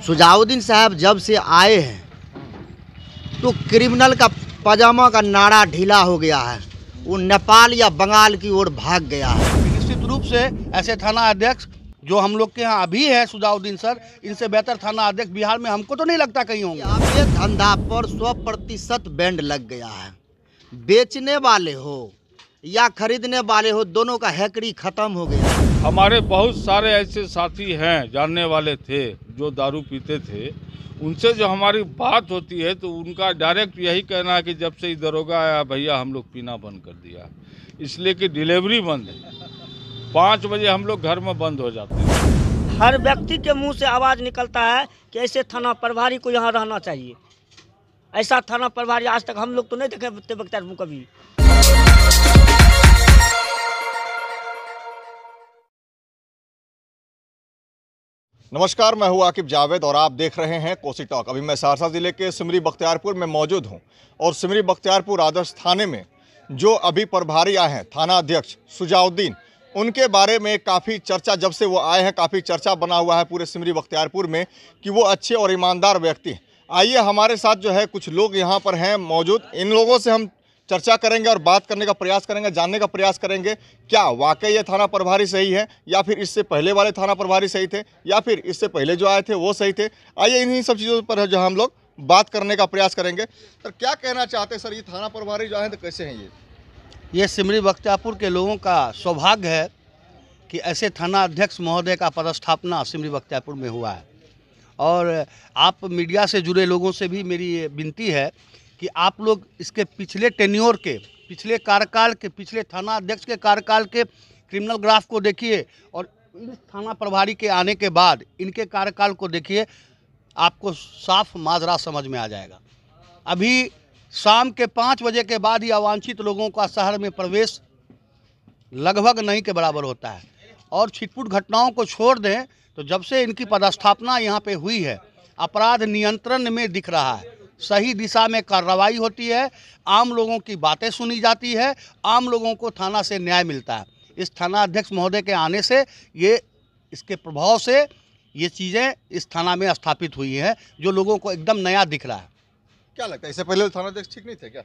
सुजाउद्दीन साहब जब से आए हैं तो क्रिमिनल का पजामा का नाड़ा ढीला हो गया है। वो नेपाल या बंगाल की ओर भाग गया है। निश्चित रूप से ऐसे थाना अध्यक्ष जो हम लोग के यहाँ अभी है सुजाउद्दीन सर, इनसे बेहतर थाना अध्यक्ष बिहार में हमको तो नहीं लगता कहीं होंगे। ये धंधा पर 100% बैंड लग गया है। बेचने वाले हो या खरीदने वाले हो, दोनों का हैकड़ी खत्म हो गया। हमारे बहुत सारे ऐसे साथी हैं, जानने वाले थे जो दारू पीते थे, उनसे जो हमारी बात होती है तो उनका डायरेक्ट यही कहना है कि जब से दरोगा आया भैया हम लोग पीना बंद कर दिया, इसलिए कि डिलीवरी बंद है। 5 बजे हम लोग घर में बंद हो जाते हैं। हर व्यक्ति के मुंह से आवाज़ निकलता है कि ऐसे थाना प्रभारी को यहाँ रहना चाहिए। ऐसा थाना प्रभारी आज तक हम लोग तो नहीं देखे बख्तियारपुर कभी। नमस्कार, मैं हूं आकिब जावेद और आप देख रहे हैं कोसी टॉक। अभी मैं सहरसा ज़िले के सिमरी बख्तियारपुर में मौजूद हूं और सिमरी बख्तियारपुर आदर्श थाने में जो अभी प्रभारी आए हैं, थाना अध्यक्ष सुजाउद्दीन, उनके बारे में काफ़ी चर्चा, जब से वो आए हैं काफ़ी चर्चा बना हुआ है पूरे सिमरी बख्तियारपुर में कि वो अच्छे और ईमानदार व्यक्ति हैं। आइए हमारे साथ जो है कुछ लोग यहाँ पर हैं मौजूद, इन लोगों से हम चर्चा करेंगे और बात करने का प्रयास करेंगे, जानने का प्रयास करेंगे क्या वाकई ये थाना प्रभारी सही है या फिर इससे पहले वाले थाना प्रभारी सही थे या फिर इससे पहले जो आए थे वो सही थे। आइए इन्हीं सब चीज़ों पर जो हम लोग बात करने का प्रयास करेंगे। सर, क्या कहना चाहते हैं सर, ये थाना प्रभारी जो है तो कैसे हैं ये सिमरी बख्तियारपुर के लोगों का सौभाग्य है कि ऐसे थाना अध्यक्ष महोदय का पदस्थापना सिमरी बख्तियारपुर में हुआ है। और आप मीडिया से जुड़े लोगों से भी मेरी विनती है कि आप लोग इसके पिछले टेन्योर के, पिछले कार्यकाल के, पिछले थाना अध्यक्ष के कार्यकाल के क्रिमिनल ग्राफ को देखिए और इस थाना प्रभारी के आने के बाद इनके कार्यकाल को देखिए, आपको साफ माजरा समझ में आ जाएगा। अभी शाम के 5 बजे के बाद ही अवांछित लोगों का शहर में प्रवेश लगभग नहीं के बराबर होता है। और छिटपुट घटनाओं को छोड़ दें तो जब से इनकी पदस्थापना यहाँ पे हुई है, अपराध नियंत्रण में दिख रहा है, सही दिशा में कार्रवाई होती है, आम लोगों की बातें सुनी जाती है, आम लोगों को थाना से न्याय मिलता है। इस थाना अध्यक्ष महोदय के आने से ये, इसके प्रभाव से ये चीज़ें इस थाना में स्थापित हुई हैं जो लोगों को एकदम नया दिख रहा है। क्या लगता है इससे पहले थाना अध्यक्ष ठीक नहीं थे क्या?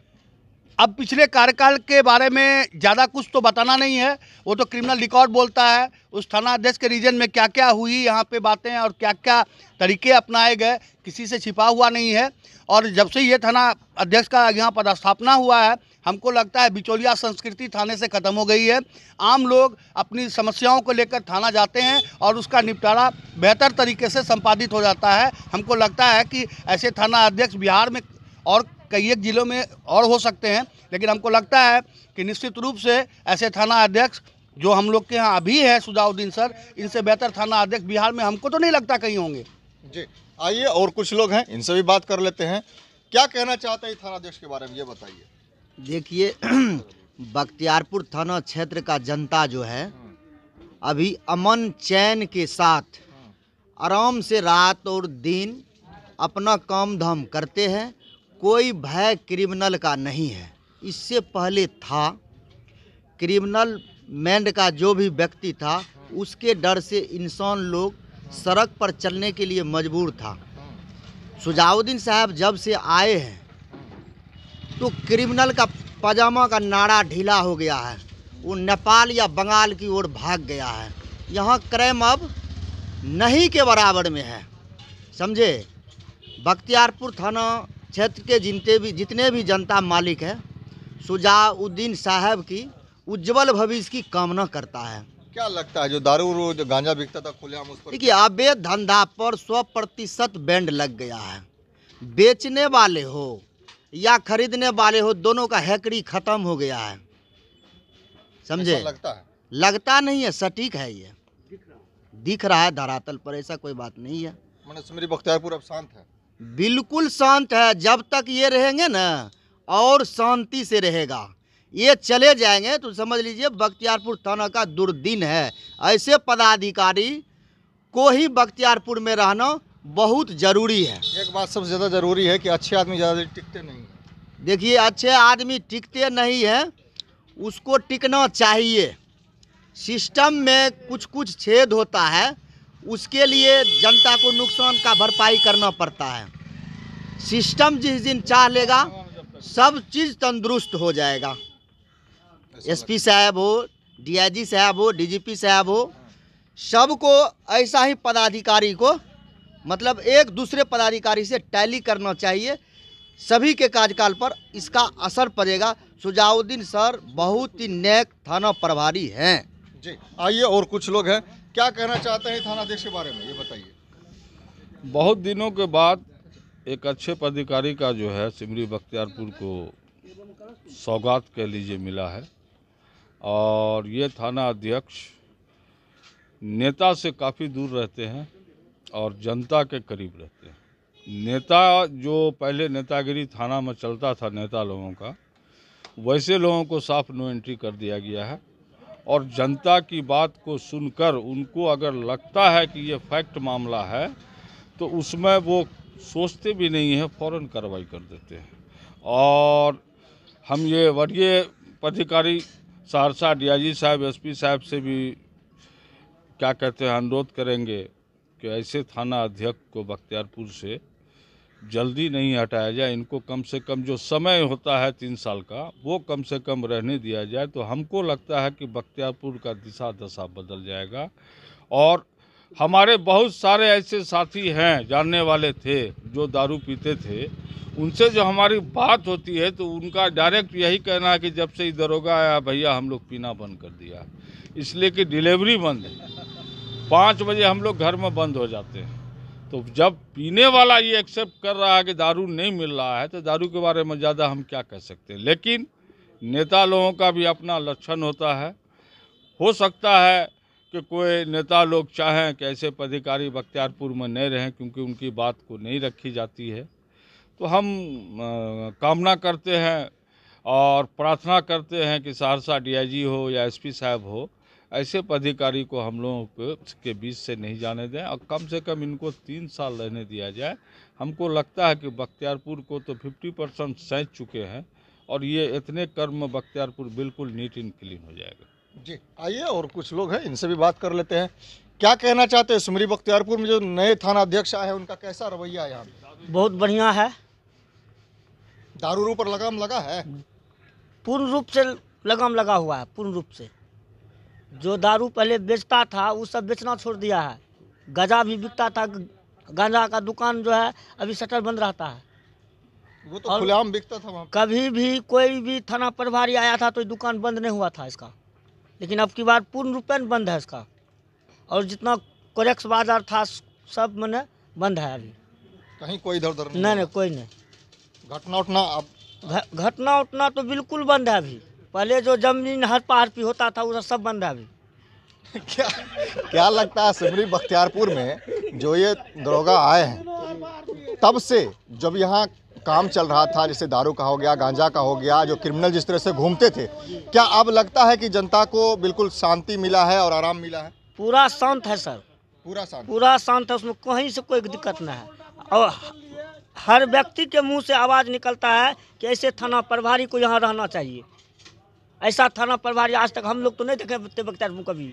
अब पिछले कार्यकाल के बारे में ज़्यादा कुछ तो बताना नहीं है, वो तो क्रिमिनल रिकॉर्ड बोलता है। उस थाना अध्यक्ष के रीजन में क्या क्या हुई यहाँ पे बातें और क्या क्या तरीके अपनाए गए, किसी से छिपा हुआ नहीं है। और जब से ये थाना अध्यक्ष का यहाँ पदस्थापना हुआ है, हमको लगता है बिचौलिया संस्कृति थाने से ख़त्म हो गई है। आम लोग अपनी समस्याओं को लेकर थाना जाते हैं और उसका निपटारा बेहतर तरीके से संपादित हो जाता है। हमको लगता है कि ऐसे थाना अध्यक्ष बिहार में और कई एक जिलों में और हो सकते हैं, लेकिन हमको लगता है कि निश्चित रूप से ऐसे थाना अध्यक्ष जो हम लोग के यहाँ अभी है सुजाउद्दीन सर, इनसे बेहतर थाना अध्यक्ष बिहार में हमको तो नहीं लगता कहीं होंगे। जी, आइए और कुछ लोग हैं, इनसे भी बात कर लेते हैं। क्या कहना चाहते हैं थाना अध्यक्ष के बारे में, ये बताइए। देखिए बख्तियारपुर थाना क्षेत्र का जनता जो है अभी अमन चैन के साथ आराम से रात और दिन अपना काम धाम करते हैं। कोई भय क्रिमिनल का नहीं है। इससे पहले था क्रिमिनल मैंड का जो भी व्यक्ति था, उसके डर से इंसान लोग सड़क पर चलने के लिए मजबूर था। सुजाउद्दीन साहब जब से आए हैं तो क्रिमिनल का पजामा का नाड़ा ढीला हो गया है। वो नेपाल या बंगाल की ओर भाग गया है। यहाँ क्राइम अब नहीं के बराबर में है, समझे। बख्तियारपुर थाना क्षेत्र के जितने भी जनता मालिक है, सुजाउद्दीन साहब की उज्जवल भविष्य की कामना करता है। क्या लगता है जो दारू जो गांजा बिकता था खुलेआम, उस पर देखिए अवैध धंधा पर 100% बैंड लग गया है। बेचने वाले हो या खरीदने वाले हो, दोनों का हैकड़ी खत्म हो गया है, समझे। लगता है, लगता नहीं है, सटीक है, ये दिख रहा है धरातल पर, ऐसा कोई बात नहीं है। मैंने सिमरी बख्तियारपुर अब शांत है, बिल्कुल शांत है। जब तक ये रहेंगे ना और शांति से रहेगा। ये चले जाएंगे तो समझ लीजिए बख्तियारपुर थाना का दुर्दिन है। ऐसे पदाधिकारी को ही बख्तियारपुर में रहना बहुत ज़रूरी है। एक बात सबसे ज़्यादा ज़रूरी है कि अच्छे आदमी ज़्यादा टिकते नहीं हैं। देखिए अच्छे आदमी टिकते नहीं हैं, उसको टिकना चाहिए। सिस्टम में कुछ छेद होता है, उसके लिए जनता को नुकसान का भरपाई करना पड़ता है। सिस्टम जिस दिन चाह लेगा सब चीज़ तंदुरुस्त हो जाएगा। एसपी साहब हो, डीआईजी साहब हो, डीजीपी साहब हो, सबको ऐसा ही पदाधिकारी को मतलब एक दूसरे पदाधिकारी से टैली करना चाहिए। सभी के कार्यकाल पर इसका असर पड़ेगा। सुजाउद्दीन सर बहुत ही नेक थाना प्रभारी हैं। जी, आइए और कुछ लोग हैं, क्या कहना चाहते हैं थानाध्यक्ष के बारे में, ये बताइए। बहुत दिनों के बाद एक अच्छे पदाधिकारी का जो है सिमरी बख्तियारपुर को सौगात कह लीजिए मिला है। और ये थाना अध्यक्ष नेता से काफ़ी दूर रहते हैं और जनता के करीब रहते हैं। नेता जो पहले नेतागिरी थाना में चलता था नेता लोगों का, वैसे लोगों को साफ नो एंट्री कर दिया गया है। और जनता की बात को सुनकर उनको अगर लगता है कि ये फैक्ट मामला है तो उसमें वो सोचते भी नहीं है, फ़ौरन कार्रवाई कर देते हैं। और हम ये वरीय पदाधिकारी सहरसा डीआईजी साहब, एसपी साहब से भी क्या कहते हैं अनुरोध करेंगे कि ऐसे थाना अध्यक्ष को बख्तियारपुर से जल्दी नहीं हटाया जाए। इनको कम से कम जो समय होता है 3 साल का, वो कम से कम रहने दिया जाए तो हमको लगता है कि बख्तियारपुर का दिशा दशा बदल जाएगा। और हमारे बहुत सारे ऐसे साथी हैं, जानने वाले थे, जो दारू पीते थे, उनसे जो हमारी बात होती है तो उनका डायरेक्ट यही कहना है कि जब से दरोगा आया भैया हम लोग पीना बंद कर दिया, इसलिए कि डिलीवरी बंद है। 5 बजे हम लोग घर में बंद हो जाते हैं। तो जब पीने वाला ये एक्सेप्ट कर रहा है कि दारू नहीं मिल रहा है तो दारू के बारे में ज़्यादा हम क्या कह सकते हैं। लेकिन नेता लोगों का भी अपना लक्षण होता है। हो सकता है कि कोई नेता लोग चाहें कि ऐसे पदाधिकारी बख्तियारपुर में नहीं रहें क्योंकि उनकी बात को नहीं रखी जाती है। तो हम कामना करते हैं और प्रार्थना करते हैं कि सहरसा डीआईजी हो या एसपी साहब हो, ऐसे पदाधिकारी को हम लोगों के बीच से नहीं जाने दें और कम से कम इनको 3 साल रहने दिया जाए। हमको लगता है कि बख्तियारपुर को तो 50% सैंच चुके हैं और ये इतने कर्म में बख्तियारपुर बिल्कुल नीट एंड क्लीन हो जाएगा। जी, आइए और कुछ लोग हैं, इनसे भी बात कर लेते हैं। क्या कहना चाहते हैं, सिमरी बख्तियारपुर में जो नए थाना अध्यक्ष आए हैं उनका कैसा रवैया है यहाँ पे? बहुत बढ़िया है। दारू पर लगाम लगा है? पूर्ण रूप से लगाम लगा हुआ है, पूर्ण रूप से। जो दारू पहले बेचता था वो सब बेचना छोड़ दिया है। गांजा भी बिकता था, गांजा का दुकान जो है अभी शटर बंद रहता है। वो तो खुलेआम बिकता था वहाँ। कभी भी कोई भी थाना प्रभारी आया था तो दुकान बंद नहीं हुआ था इसका, लेकिन अब की बार पूर्ण रूपेण बंद है इसका। और जितना कोरेक्स बाजार था सब मैंने बंद है अभी। कहीं कोई इधर उधर नहीं, कोई नहीं। घटना उठना अब घटना उठना तो बिल्कुल बंद है अभी। पहले जो जमीन हर पहाड़ पे होता था वो सब बंद है अभी। क्या लगता है सिमरी बख्तियारपुर में जो ये दरोगा आए हैं तब से जब यहाँ काम चल रहा था, जैसे दारू का हो गया, गांजा का हो गया, जो क्रिमिनल जिस तरह से घूमते थे, क्या अब लगता है कि जनता को बिल्कुल शांति मिला है और आराम मिला है? पूरा शांत है सर, पूरा शांत है, उसमें कहीं से कोई दिक्कत नहीं है। और हर व्यक्ति के मुंह से आवाज़ निकलता है कि ऐसे थाना प्रभारी को यहाँ रहना चाहिए। ऐसा थाना प्रभारी आज तक हम लोग तो नहीं देखे बख्तियारपुर कभी।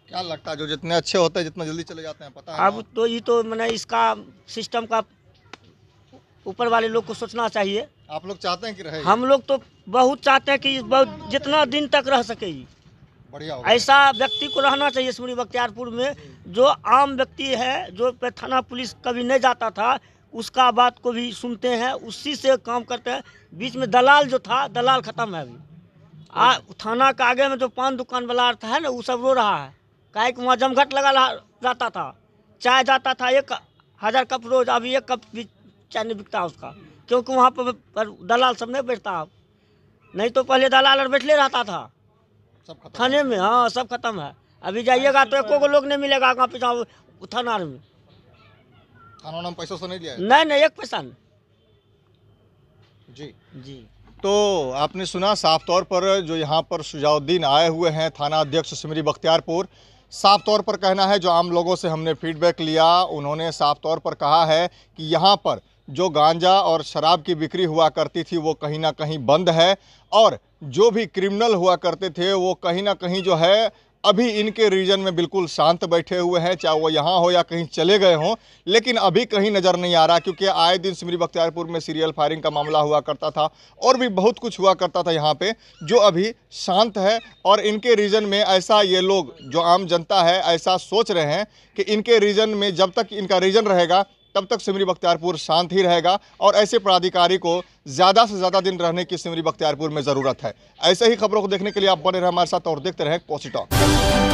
क्या लगता है जो जितने अच्छे होते हैं जितना जल्दी चले जाते हैं, पता है? अब तो ये तो मैंने इसका सिस्टम का ऊपर वाले लोग को सोचना चाहिए। आप लोग चाहते हैं कि रहे? हम लोग तो बहुत चाहते हैं कि बहुत जितना दिन तक रह सके बढ़िया ऐसा व्यक्ति को रहना चाहिए सिमरी बख्तियारपुर में। जो आम व्यक्ति है, जो थाना पुलिस कभी नहीं जाता था, उसका बात को भी सुनते हैं, उसी से काम करते हैं। बीच में दलाल जो था, दलाल खत्म है अभी। थाना के आगे में जो पान दुकान वाला था है ना, वो सब रो रहा है। काहे कि वहाँ जमघट लगा जाता था, चाय जाता था 1000 कप रोज, अभी 1 कप भी चाय नहीं बिकता उसका, क्योंकि वहाँ पर दलाल सब नहीं बैठता अब। नहीं तो पहले दलाल और बैठले रहता था थाने में। हाँ, सब खत्म है। अभी जाइएगा तो एको को लोग नहीं मिलेगा वहाँ पीछा थाना में। थाना नाम पैसों से नहीं लिया है? नहीं, 1 पैसा नहीं। जी। तो आपने सुना साफ तौर पर जो यहाँ पर सुजाउद्दीन आए हुए हैं थाना अध्यक्ष सिमरी बख्तियारपुर, साफ तौर पर कहना है, जो आम लोगों से हमने फीडबैक लिया उन्होंने साफ तौर पर कहा है कि यहाँ पर जो गांजा और शराब की बिक्री हुआ करती थी वो कहीं ना कहीं बंद है और जो भी क्रिमिनल हुआ करते थे वो कहीं ना कहीं जो है अभी इनके रीजन में बिल्कुल शांत बैठे हुए हैं, चाहे वो यहाँ हो या कहीं चले गए हों, लेकिन अभी कहीं नज़र नहीं आ रहा, क्योंकि आए दिन सिमरी बख्तियारपुर में सीरियल फायरिंग का मामला हुआ करता था और भी बहुत कुछ हुआ करता था यहाँ पे, जो अभी शांत है। और इनके रीजन में ऐसा, ये लोग जो आम जनता है ऐसा सोच रहे हैं कि इनके रीजन में जब तक इनका रीजन रहेगा तब तक सिमरी बख्तियारपुर शांत ही रहेगा, और ऐसे पदाधिकारी को ज़्यादा से ज़्यादा दिन रहने की सिमरी बख्तियारपुर में ज़रूरत है। ऐसे ही खबरों को देखने के लिए आप बने रहे हमारे साथ और देखते रहें कोसी टॉक।